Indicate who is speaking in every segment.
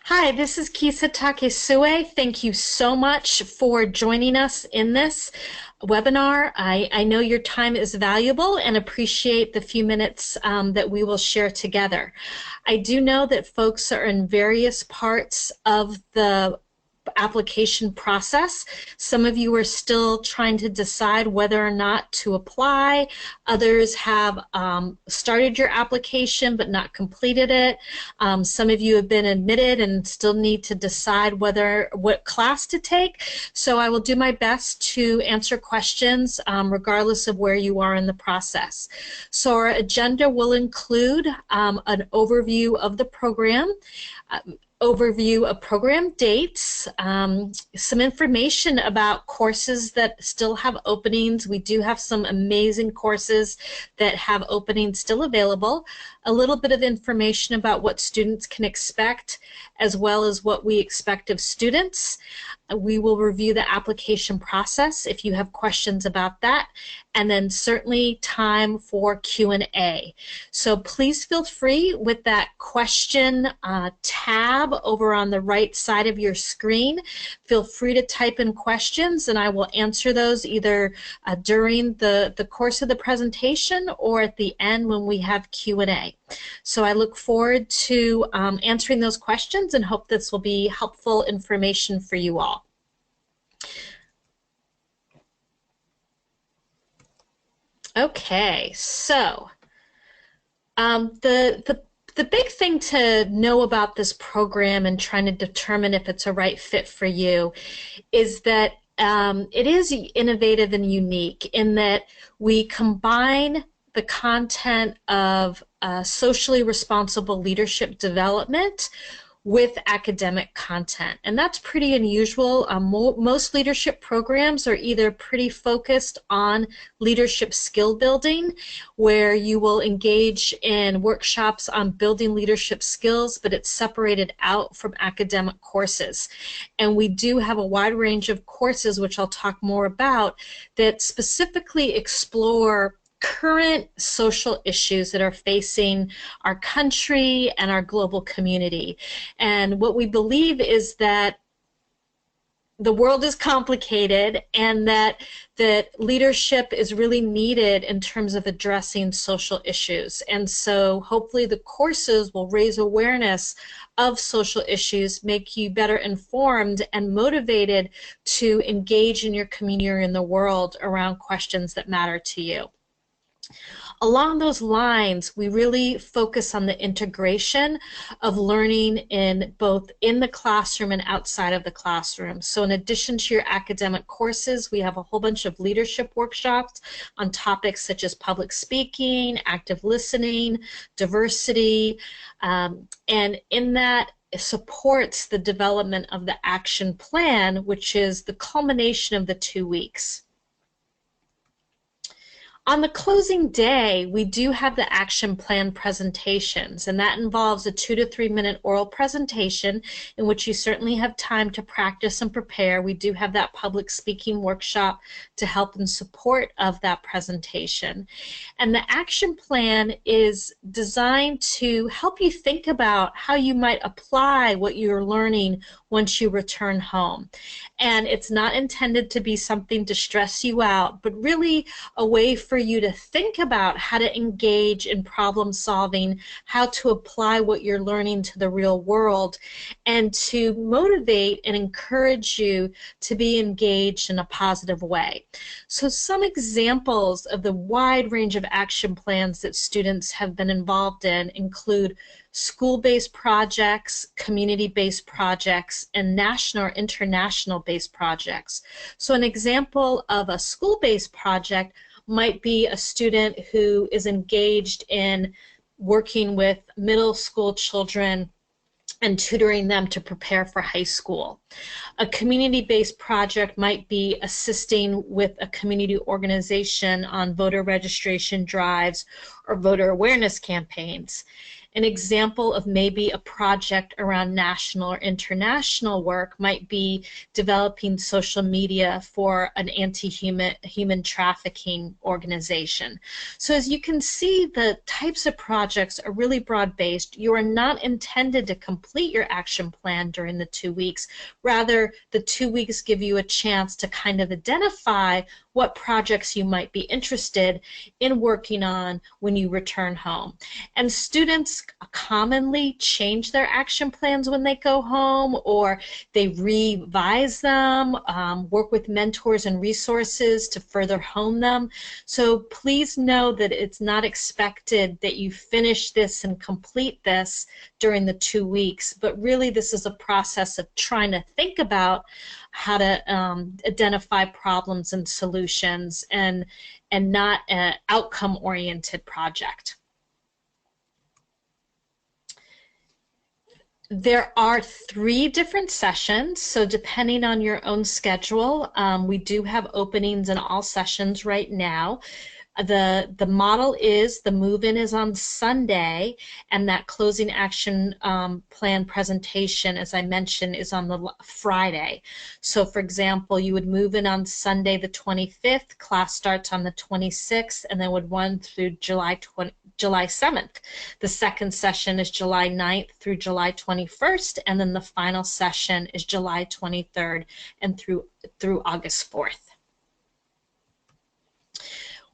Speaker 1: Hi, this is Kisa Takesue. Thank you so much for joining us in this webinar. I know your time is valuable and appreciate the few minutes that we will share together. I do know that folks are in various parts of the application process. Some of you are still trying to decide whether or not to apply. Others have started your application but not completed it. Some of you have been admitted and still need to decide what class to take. So I will do my best to answer questions regardless of where you are in the process. So our agenda will include an overview of the program, overview of program dates, some information about courses that still have openings. We do have some amazing courses that have openings still available, a little bit of information about what students can expect, as well as what we expect of students. We will review the application process if you have questions about that, and then certainly time for Q&A. So please feel free with that question tab over on the right side of your screen. Feel free to type in questions and I will answer those either during the course of the presentation or at the end when we have Q&A. So I look forward to answering those questions and hope this will be helpful information for you all. Okay, so the big thing to know about this program and trying to determine if it's a right fit for you is that it is innovative and unique in that we combine the content of socially responsible leadership development with academic content, and that's pretty unusual. Most leadership programs are either pretty focused on leadership skill building, where you will engage in workshops on building leadership skills, but it's separated out from academic courses. And we do have a wide range of courses, which I'll talk more about, that specifically explore current social issues that are facing our country and our global community. And what we believe is that the world is complicated and that leadership is really needed in terms of addressing social issues. And so hopefully the courses will raise awareness of social issues, make you better informed and motivated to engage in your community or in the world around questions that matter to you. Along those lines, we really focus on the integration of learning in both in the classroom and outside of the classroom. So in addition to your academic courses, we have a whole bunch of leadership workshops on topics such as public speaking, active listening, diversity, and in that it supports the development of the action plan, which is the culmination of the 2 weeks. On the closing day, we do have the action plan presentations, and that involves a 2 to 3 minute oral presentation in which you certainly have time to practice and prepare. We do have that public speaking workshop to help in support of that presentation. And the action plan is designed to help you think about how you might apply what you're learning once you return home. And it's not intended to be something to stress you out, but really a way for you to think about how to engage in problem solving, how to apply what you're learning to the real world, and to motivate and encourage you to be engaged in a positive way. So some examples of the wide range of action plans that students have been involved in include school-based projects, community-based projects, and national or international-based projects. So an example of a school-based project might be a student who is engaged in working with middle school children and tutoring them to prepare for high school. A community-based project might be assisting with a community organization on voter registration drives or voter awareness campaigns. An example of maybe a project around national or international work might be developing social media for an anti-human trafficking organization. So as you can see, the types of projects are really broad-based. You are not intended to complete your action plan during the 2 weeks. Rather, the 2 weeks give you a chance to kind of identify what projects you might be interested in working on when you return home. And students commonly change their action plans when they go home, or they revise them, work with mentors and resources to further hone them. So please know that it's not expected that you finish this and complete this during the 2 weeks, but really this is a process of trying to think about how to identify problems and solutions, and not an outcome-oriented project. There are 3 different sessions, so depending on your own schedule, we do have openings in all sessions right now. The model is the move-in is on Sunday, and that closing action plan presentation, as I mentioned, is on the Friday. So for example, you would move in on Sunday the 25th, class starts on the 26th, and then would run through July 7th. The second session is July 9th through July 21st, and then the final session is July 23rd and through August 4th.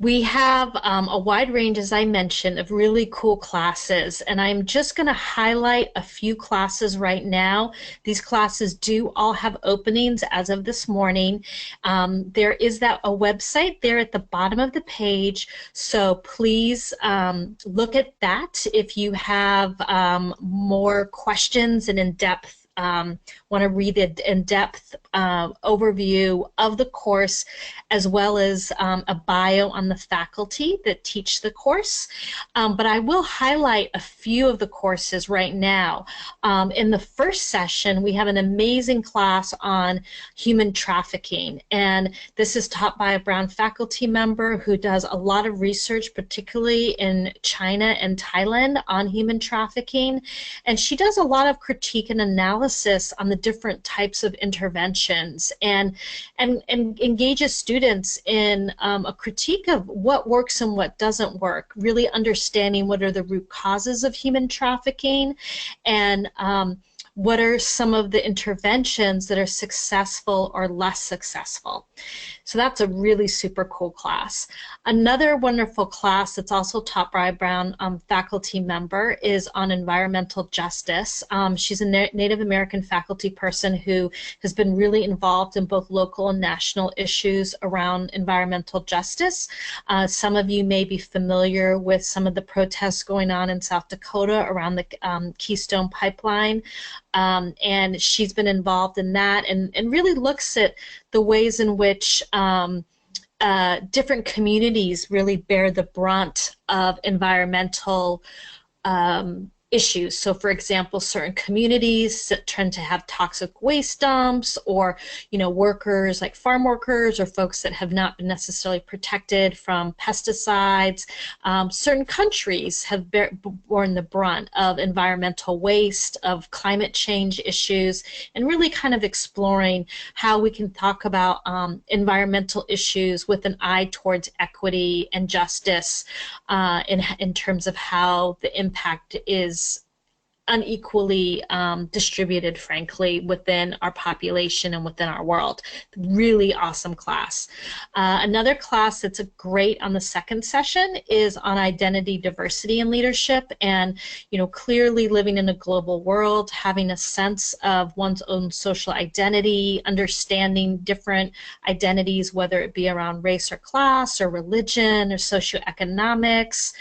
Speaker 1: We have a wide range, as I mentioned, of really cool classes, and I'm just going to highlight a few classes right now. These classes do all have openings as of this morning. There is a website there at the bottom of the page, so please look at that if you have more questions and in-depth want to read the in-depth overview of the course, as well as a bio on the faculty that teach the course. But I will highlight a few of the courses right now. In the first session, we have an amazing class on human trafficking, and this is taught by a Brown faculty member who does a lot of research, particularly in China and Thailand, on human trafficking, and she does a lot of critique and analysis on the different types of interventions, and engages students in a critique of what works and what doesn't work, really understanding what are the root causes of human trafficking, and what are some of the interventions that are successful or less successful. So that's a really super cool class. Another wonderful class that's also taught by a Brown faculty member is on environmental justice. She's a Native American faculty person who has been really involved in both local and national issues around environmental justice. Some of you may be familiar with some of the protests going on in South Dakota around the Keystone Pipeline. And she's been involved in that, and really looks at the ways in which different communities really bear the brunt of environmental issues. So for example, certain communities tend to have toxic waste dumps, or workers like farm workers or folks that have not been necessarily protected from pesticides. Certain countries have borne the brunt of environmental waste, of climate change issues, and really kind of exploring how we can talk about environmental issues with an eye towards equity and justice in terms of how the impact is unequally distributed, frankly, within our population and within our world. Really awesome class. Another class that's great on the second session is on identity, diversity, and leadership. And clearly living in a global world, having a sense of one's own social identity, understanding different identities, whether it be around race or class or religion or socioeconomics,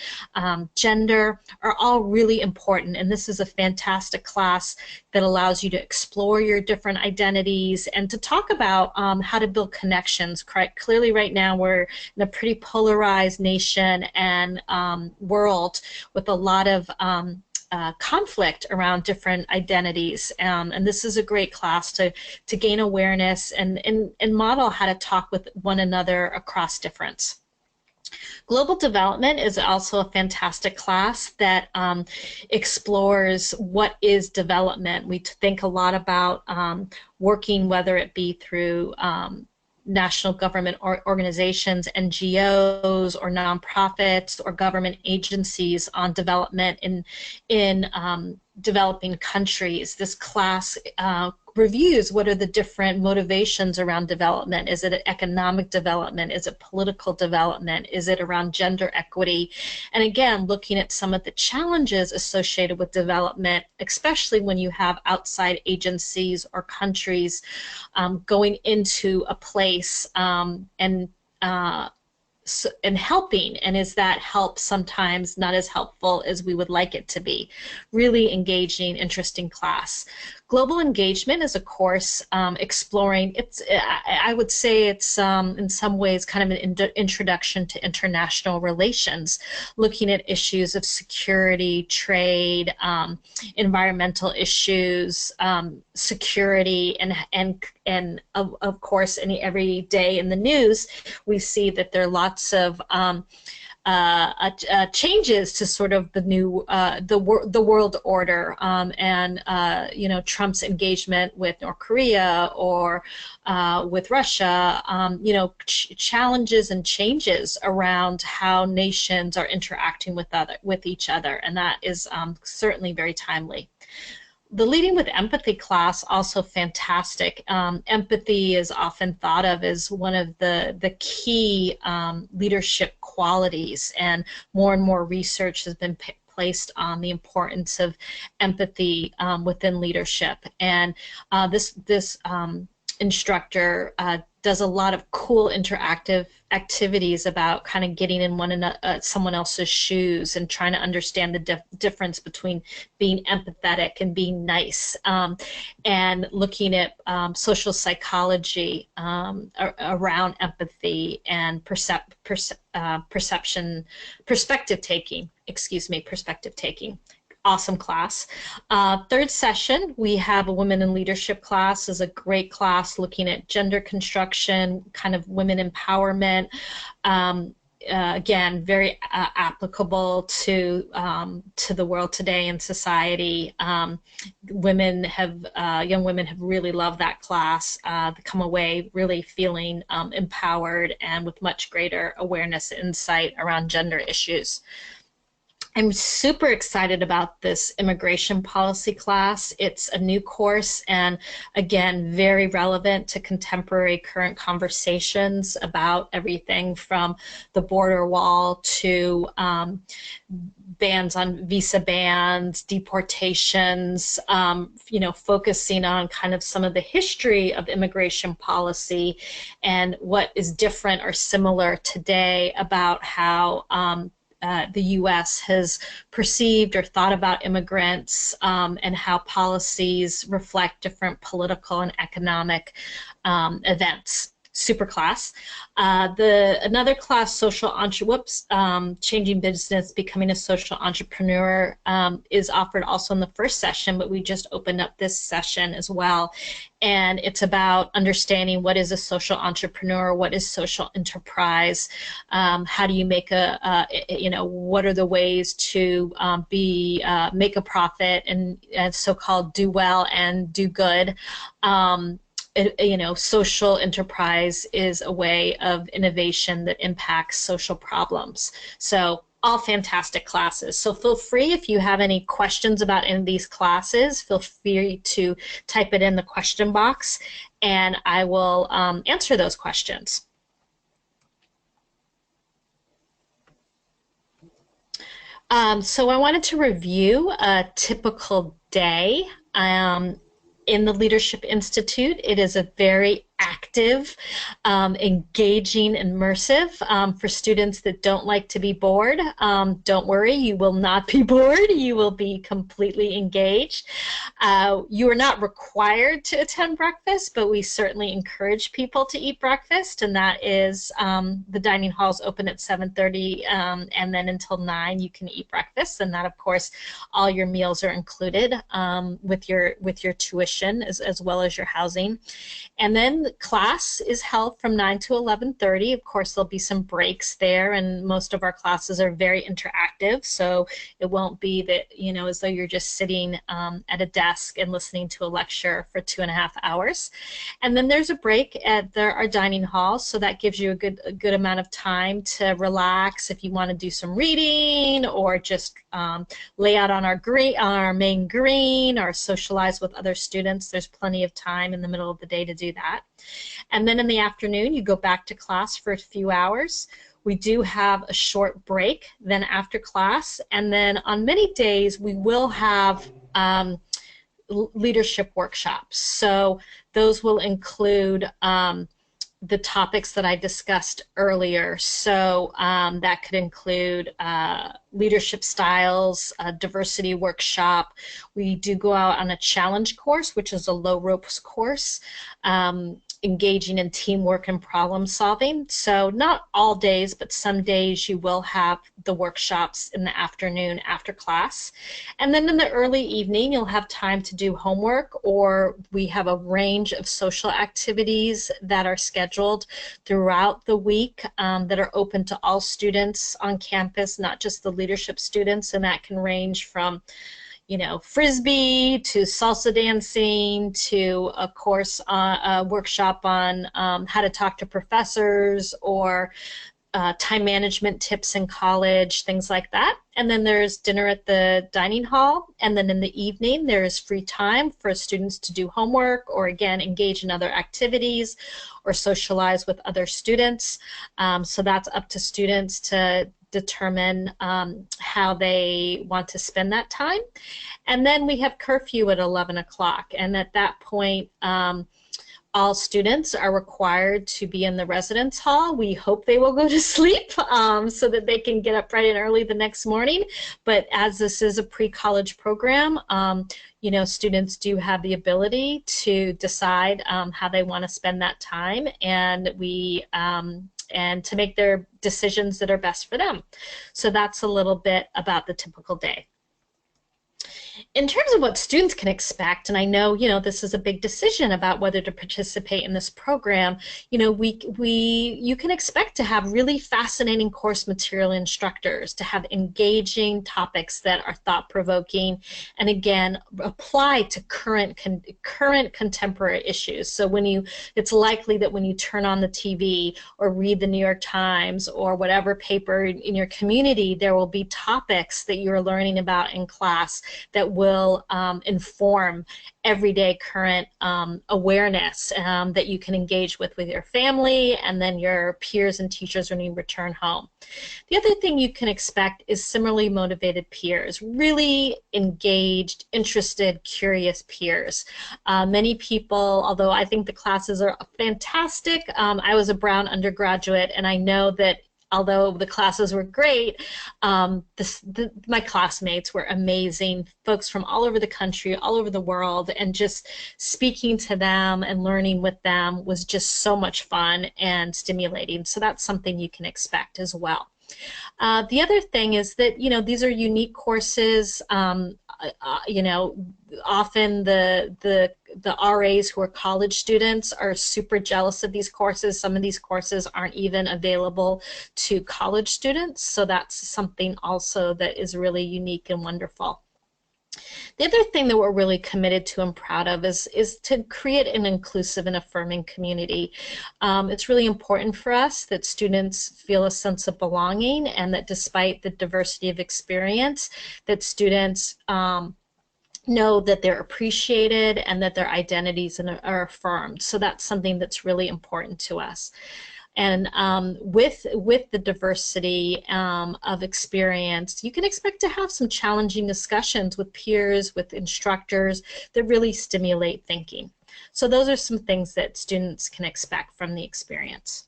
Speaker 1: gender, are all really important. And this is a fantastic class that allows you to explore your different identities and to talk about how to build connections. Clearly right now we're in a pretty polarized nation and world with a lot of conflict around different identities, and this is a great class to gain awareness and model how to talk with one another across difference. Global development is also a fantastic class that explores what is development. We think a lot about working, whether it be through national government organizations, NGOs, or nonprofits, or government agencies on development in developing countries. This class reviews what are the different motivations around development. Is it economic development? Is it political development? Is it around gender equity? And again, looking at some of the challenges associated with development, especially when you have outside agencies or countries going into a place and helping, and is that help sometimes not as helpful as we would like it to be. Really engaging, interesting class. Global engagement is a course exploring, I would say it's in some ways kind of an introduction to international relations, looking at issues of security, trade, environmental issues, security, and of course, every day in the news, we see that there are lots of changes to sort of the new the world order, and Trump's engagement with North Korea or with Russia, challenges and changes around how nations are interacting with each other, and that is certainly very timely. The Leading with Empathy class, also fantastic. Empathy is often thought of as one of the key leadership qualities, and more research has been placed on the importance of empathy within leadership. And this instructor does a lot of cool interactive activities about kind of getting in someone else's shoes and trying to understand the difference between being empathetic and being nice, and looking at social psychology around empathy and perspective taking. Awesome class. Third session, we have a Women in Leadership class. Is a great class looking at gender construction, kind of women empowerment. Again, very applicable to the world today and society. Young women have really loved that class. They come away really feeling empowered and with much greater awareness and insight around gender issues. I'm super excited about this immigration policy class. It's a new course, and again, very relevant to contemporary current conversations about everything from the border wall to bans on visa bans, deportations, focusing on kind of some of the history of immigration policy and what is different or similar today about how the U.S. has perceived or thought about immigrants, and how policies reflect different political and economic events. Super class. Another class, Changing Business, Becoming a Social Entrepreneur, is offered also in the first session, but we just opened up this session as well. And it's about understanding what is a social entrepreneur, what is social enterprise, how do you make what are the ways to make a profit and so-called do well and do good. Social enterprise is a way of innovation that impacts social problems. So all fantastic classes. So feel free, if you have any questions about any of these classes, feel free to type it in the question box, and I will answer those questions. So I wanted to review a typical day in the Leadership Institute. It is a very active, engaging, immersive for students that don't like to be bored. Don't worry, you will not be bored. You will be completely engaged. You are not required to attend breakfast, but we certainly encourage people to eat breakfast, and that is the dining halls open at 7:30, and then until 9 you can eat breakfast, and that, of course, all your meals are included with your tuition as well as your housing. And then class is held from 9 to 11:30. Of course, there'll be some breaks there, and most of our classes are very interactive, so it won't be that, you know, as though you're just sitting at a desk and listening to a lecture for 2.5 hours. And then there's a break at our dining hall, so that gives you a good amount of time to relax if you want to do some reading or just lay out on our main green or socialize with other students. There's plenty of time in the middle of the day to do that. And then in the afternoon, you go back to class for a few hours. We do have a short break then after class, and then on many days we will have leadership workshops. So those will include the topics that I discussed earlier. So that could include leadership styles, a diversity workshop. We do go out on a challenge course, which is a low ropes course, engaging in teamwork and problem solving. So not all days, but some days you will have the workshops in the afternoon after class. And then in the early evening, you'll have time to do homework, or we have a range of social activities that are scheduled throughout the week that are open to all students on campus, not just the leadership students, and that can range from, you know, frisbee to salsa dancing to a course, a workshop on how to talk to professors, or time management tips in college, things like that. And then there's dinner at the dining hall, and then in the evening there is free time for students to do homework or, again, engage in other activities or socialize with other students. So that's up to students to determine how they want to spend that time. And then we have curfew at 11 o'clock, and at that point all students are required to be in the residence hall. We hope they will go to sleep so that they can get up bright and early the next morning. But as this is a pre-college program, you know, students do have the ability to decide how they want to spend that time, and and to make their decisions that are best for them. So that's a little bit about the typical day. In terms of what students can expect, and I know, you know, this is a big decision about whether to participate in this program, you know, you can expect to have really fascinating course material instructors, to have engaging topics that are thought-provoking, and again, apply to current contemporary issues. So it's likely that when you turn on the TV or read the New York Times or whatever paper in your community, there will be topics that you're learning about in class that will inform everyday current awareness that you can engage with your family and then your peers and teachers when you return home. The other thing you can expect is similarly motivated peers, really engaged, interested, curious peers. Many people, although I think the classes are fantastic, I was a Brown undergraduate, and I know that although the classes were great, my classmates were amazing, folks from all over the country, all over the world, and just speaking to them and learning with them was just so much fun and stimulating. So that's something you can expect as well. The other thing is that, you know, these are unique courses. You know, often the RAs who are college students are super jealous of these courses. Some of these courses aren't even available to college students, so that's something also that is really unique and wonderful. The other thing that we're really committed to and proud of is to create an inclusive and affirming community. It's really important for us that students feel a sense of belonging, and that despite the diversity of experience, that students know that they're appreciated and that their identities are affirmed. So that's something that's really important to us. And with the diversity of experience, you can expect to have some challenging discussions with peers, with instructors that really stimulate thinking. So those are some things that students can expect from the experience.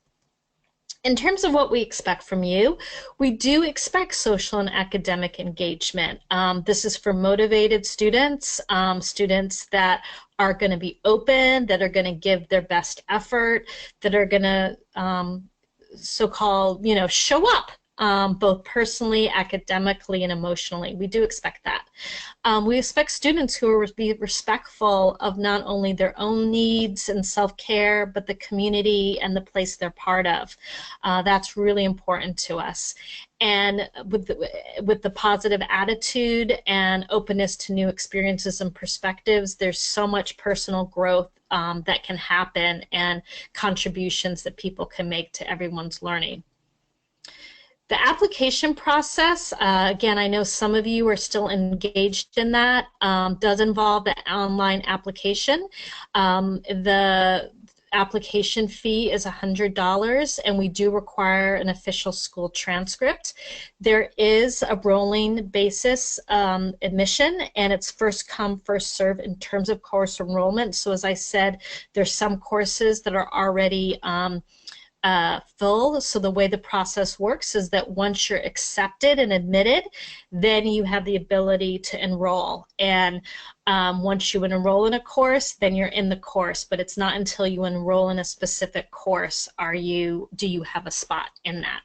Speaker 1: In terms of what we expect from you, we do expect social and academic engagement. This is for motivated students, students that are going to be open, that are going to give their best effort, that are going to so-called, you know, show up both personally, academically, and emotionally. We do expect that. We expect students who will be respectful of not only their own needs and self-care, but the community and the place they're part of. That's really important to us. And with the positive attitude and openness to new experiences and perspectives, there's so much personal growth that can happen and contributions that people can make to everyone's learning. The application process, again, I know some of you are still engaged in that, does involve the online application. The application fee is $100, and we do require an official school transcript. There is a rolling basis admission, and it's first come, first serve in terms of course enrollment. So as I said, there's some courses that are already full. So the way the process works is that once you're accepted and admitted, then you have the ability to enroll. And once you enroll in a course, then you're in the course. But it's not until you enroll in a specific course do you have a spot in that.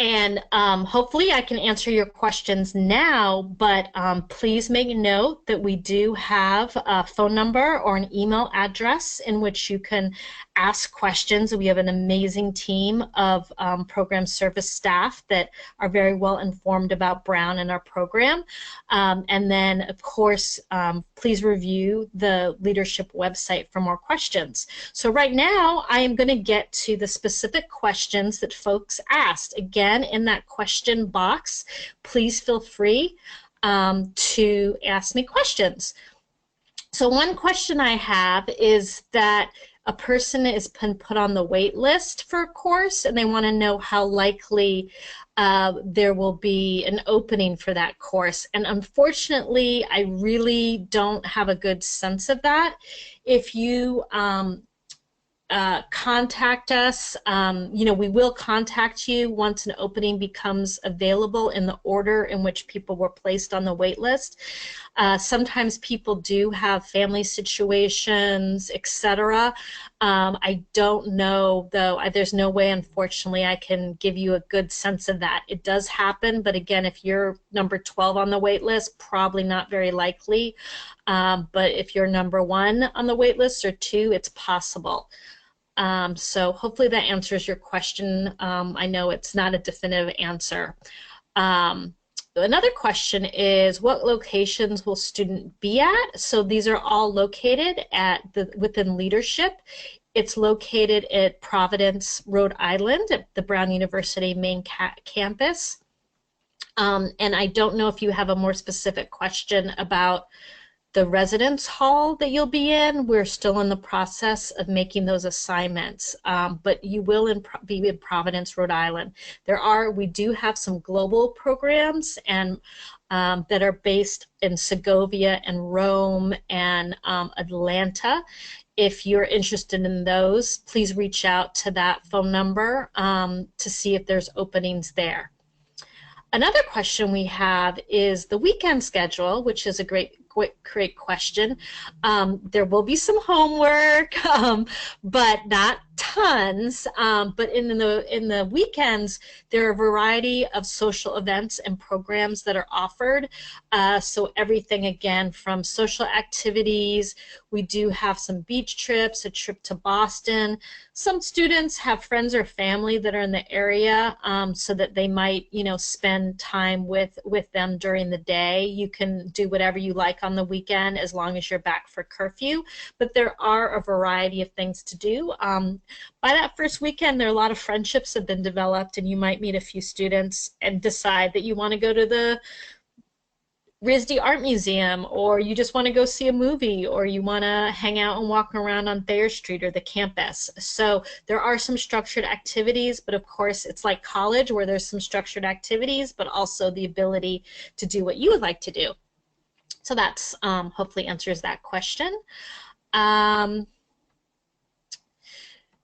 Speaker 1: And hopefully I can answer your questions now, but please make note that we do have a phone number or an email address in which you can ask questions. We have an amazing team of program service staff that are very well informed about Brown and our program. And then, of course, please review the leadership website for more questions. So right now, I am going to get to the specific questions that folks asked. Again, in that question box, please feel free to ask me questions. So one question I have is that a person is put on the wait list for a course, and they want to know how likely there will be an opening for that course. And unfortunately, I really don't have a good sense of that. If you contact us, we will contact you once an opening becomes available in the order in which people were placed on the wait list. Sometimes people do have family situations, etc. I don't know, though. There's no way, unfortunately, I can give you a good sense of that. It does happen, but again, if you're number 12 on the wait list, probably not very likely. But if you're number 1 on the wait list or 2, it's possible. So hopefully that answers your question. I know it's not a definitive answer. Another question is, what locations will student be at? So these are all located within leadership. It's located at Providence, Rhode Island, at the Brown University main campus. And I don't know if you have a more specific question about the residence hall that you'll be in. We're still in the process of making those assignments, but you will be in Providence, Rhode Island. We do have some global programs and that are based in Segovia and Rome and Atlanta. If you're interested in those, please reach out to that phone number to see if there's openings there. Another question we have is the weekend schedule, which is a great question. There will be some homework, but not tons. But in the weekends, there are a variety of social events and programs that are offered. So everything, again, from social activities. We do have some beach trips, a trip to Boston. Some students have friends or family that are in the area, so that they might, spend time with them during the day. You can do whatever you like on the weekend as long as you're back for curfew. But there are a variety of things to do. By that first weekend, there are a lot of friendships have been developed, and you might meet a few students and decide that you want to go to the RISD Art Museum, or you just want to go see a movie, or you want to hang out and walk around on Thayer Street or the campus. So there are some structured activities, but of course it's like college where there's some structured activities, but also the ability to do what you would like to do. So that's hopefully answers that question.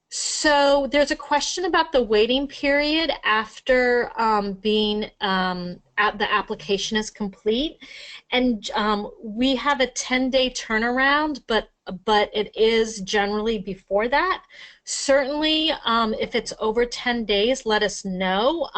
Speaker 1: So there's a question about the waiting period after being the application is complete. And we have a 10-day turnaround, but it is generally before that. Certainly, if it's over 10 days, let us know.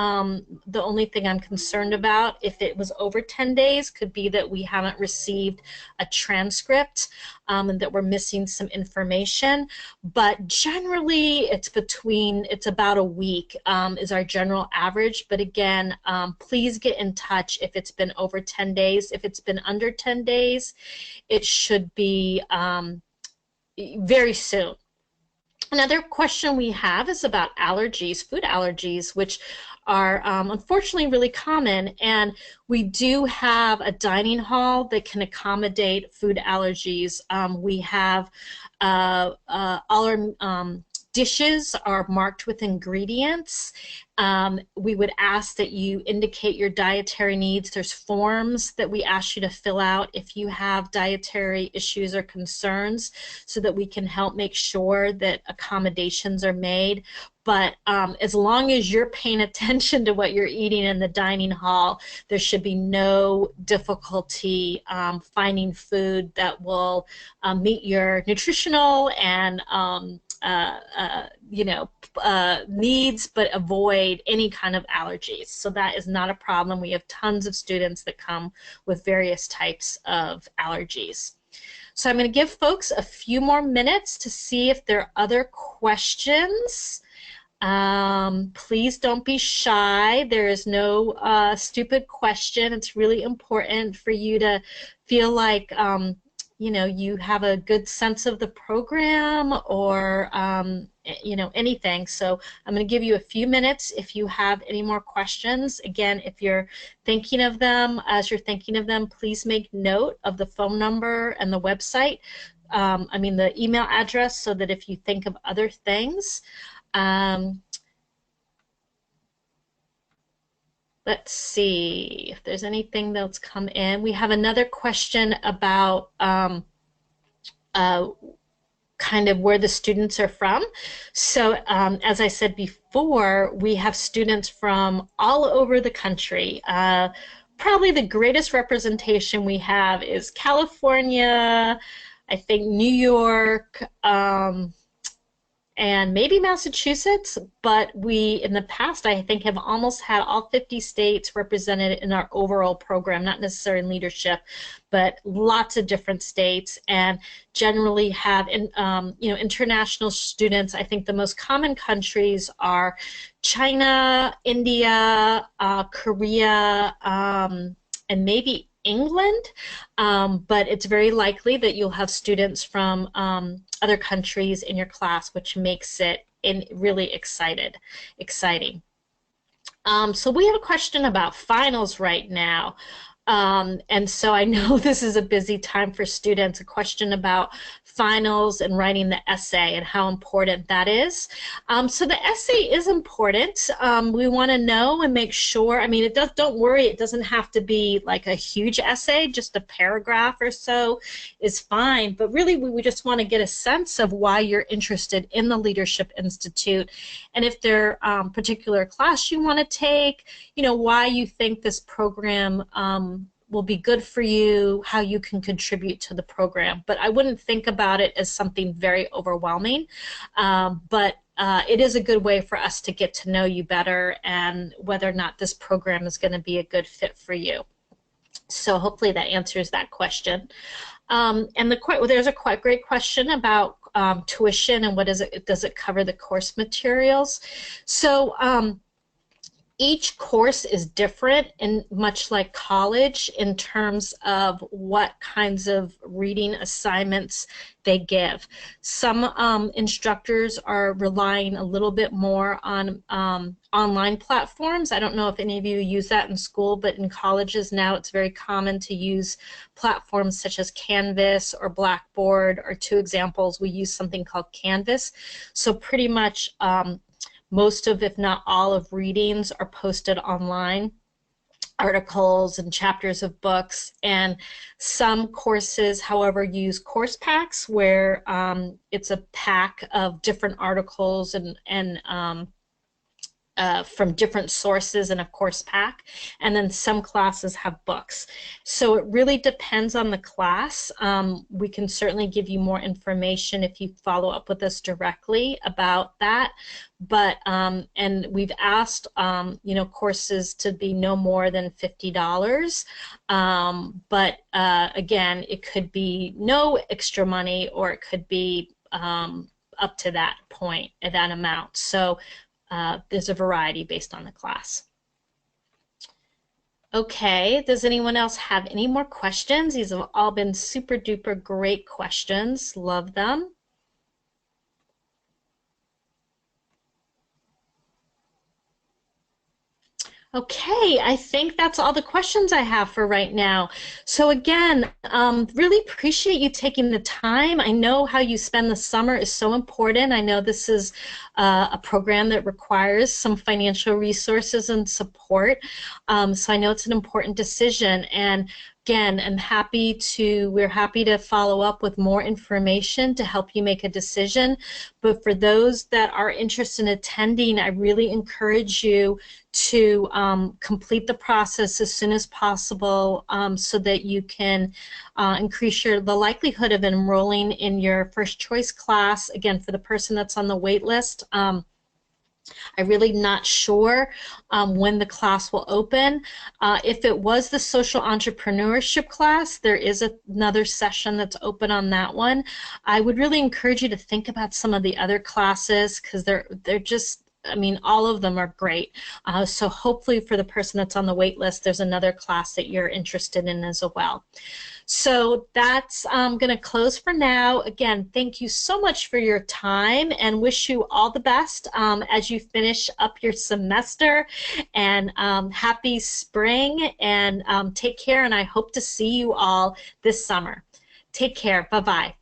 Speaker 1: The only thing I'm concerned about, if it was over 10 days, could be that we haven't received a transcript and that we're missing some information. But generally, it's about a week is our general average. But again, please get in touch if it's been over 10 days. If it's been under 10 days, it should be very soon. Another question we have is about allergies, food allergies, which are unfortunately really common, and we do have a dining hall that can accommodate food allergies. We have all our dishes are marked with ingredients. We would ask that you indicate your dietary needs. There's forms that we ask you to fill out if you have dietary issues or concerns, so that we can help make sure that accommodations are made. But as long as you're paying attention to what you're eating in the dining hall, there should be no difficulty finding food that will meet your nutritional and needs, but avoid any kind of allergies. So that is not a problem. We have tons of students that come with various types of allergies. So I'm going to give folks a few more minutes to see if there are other questions. Please don't be shy. There is no stupid question. It's really important for you to feel like you have a good sense of the program, or anything. So I'm going to give you a few minutes if you have any more questions. Again, if you're thinking of them, please make note of the phone number and the website, the email address, so that if you think of other things. Let's see if there's anything that's come in. We have another question about kind of where the students are from. So as I said before, we have students from all over the country. Probably the greatest representation we have is California, I think New York, and maybe Massachusetts, but we, in the past, I think, have almost had all 50 states represented in our overall program, not necessarily in leadership, but lots of different states, and generally have international students. I think the most common countries are China, India, Korea, and maybe England, but it's very likely that you'll have students from other countries in your class, which makes it really exciting. So we have a question about finals right now. And so I know this is a busy time for students, a question about finals and writing the essay and how important that is. So the essay is important. We want to know and make sure, don't worry, it doesn't have to be like a huge essay, just a paragraph or so is fine, but really we just want to get a sense of why you're interested in the Leadership Institute, and if there particular class you want to take, why you think this program will be good for you, how you can contribute to the program. But I wouldn't think about it as something very overwhelming, but it is a good way for us to get to know you better and whether or not this program is going to be a good fit for you. So hopefully that answers that question. And there's a quite great question about tuition and does it cover the course materials. So each course is different, and much like college, in terms of what kinds of reading assignments they give. Some instructors are relying a little bit more on online platforms. I don't know if any of you use that in school, but in colleges now it's very common to use platforms such as Canvas or Blackboard. Or two examples, we use something called Canvas. So pretty much most of, if not all of, readings are posted online, articles and chapters of books, and some courses, however, use course packs where it's a pack of different articles and from different sources in a course pack, and then some classes have books. So it really depends on the class. We can certainly give you more information if you follow up with us directly about that. But and we've asked courses to be no more than $50. But again, it could be no extra money, or it could be up to that point, at that amount. So there's a variety based on the class. Okay, does anyone else have any more questions? These have all been super duper great questions. Love them. Okay, I think that's all the questions I have for right now. So again, really appreciate you taking the time. I know how you spend the summer is so important. I know this is a program that requires some financial resources and support. So I know it's an important decision. And again, we're happy to follow up with more information to help you make a decision. But for those that are interested in attending, I really encourage you to complete the process as soon as possible, so that you can increase the likelihood of enrolling in your first choice class. Again, for the person that's on the wait list, I'm really not sure when the class will open. If it was the social entrepreneurship class, there is another session that's open on that one. I would really encourage you to think about some of the other classes, because they're just, I mean, all of them are great. So hopefully for the person that's on the wait list, there's another class that you're interested in as well. So that's going to close for now. Again, thank you so much for your time, and wish you all the best as you finish up your semester. And happy spring, and take care, and I hope to see you all this summer. Take care. Bye-bye.